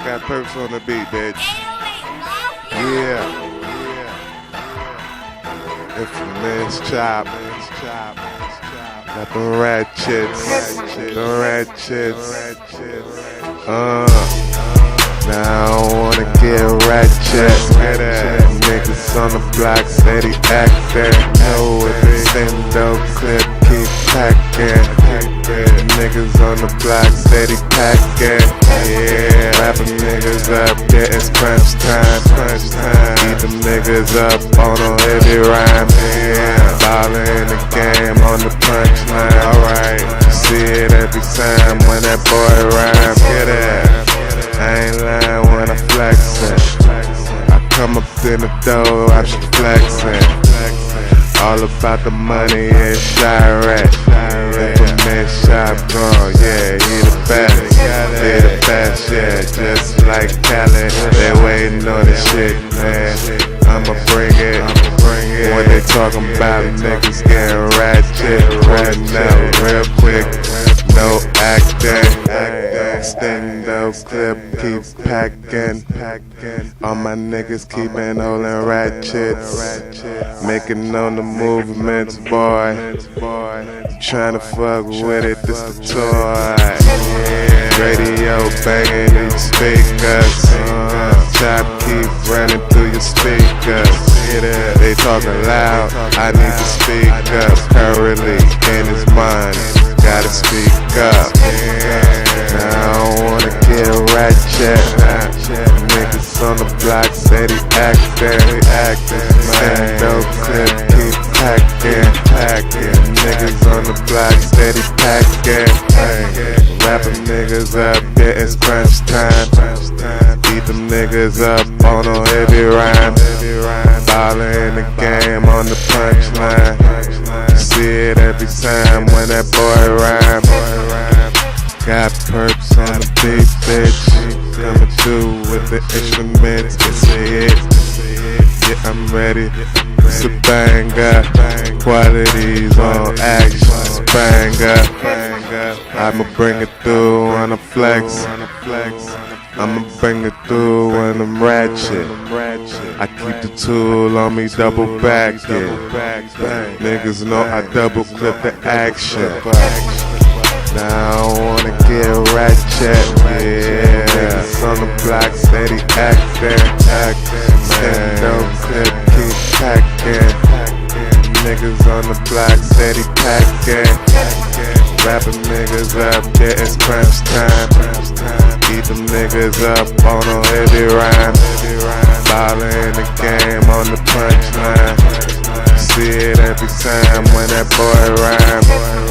Got purpose on the beat, bitch. Yeah. InfamisChops. Got the Ratchets. Now I don't wanna get Ratchet. Niggas on the block steady acting. Know what they send dope clip, keep packing. Niggas on the block steady packing. Yeah, rapping niggas up, yeah, it's crunch time. Eat them niggas up on a heavy rhyme. Yeah, ballin' in the game on the punchline. Alright, see it every time when that boy rhyme. Get it? I ain't lying when I flexin'. I come up in the door, I should flexin'. All about the money and Chirac. InfamisChops gone, yeah, he the best. He the best, yeah, just like Cali. They waiting on this shit, man. I'ma bring it. When they talking about niggas getting ratchet, right now, real quick, no acting. Extendo clip, keep packing. All my niggas keepin' holdin' ratchets, making on the movements, boy. Tryna fuck with it, this the toy. Radio banging in your speakers. Chop keep running through your speakers. They talking loud, I need to speak up. Currently in his mind, gotta speak up. Now I don't wanna get Ratchet. Niggas on the block steady acting. Send dope clip, keep packing. Niggas on the block steady packing. Rapping niggas up, yeah, it's crunch time. Eat them niggas up on a heavy rhyme. Ballin' in the game on the punchline. See it every time when that boy rhyme. Got perps on the beat, bitch. Coming through with the instruments, it's a hit. Yeah, I'm ready. It's a banger. Qualities on action, it's a banger. I'ma bring it through on a flex. I'ma bring it through when I'm ratchet. I keep the tool on me, double back it. Niggas know I double clip the action. Now I don't wanna get Ratchet. Yeah, niggas on the block steady acting. Send dope clip, keep packing. Niggas on the block steady packing. Rapping niggas up, yeah, it's crunch time. Eat them niggas up on a heavy rhyme. Ballin' in the game on the punchline. See it every time when that boy rhyme.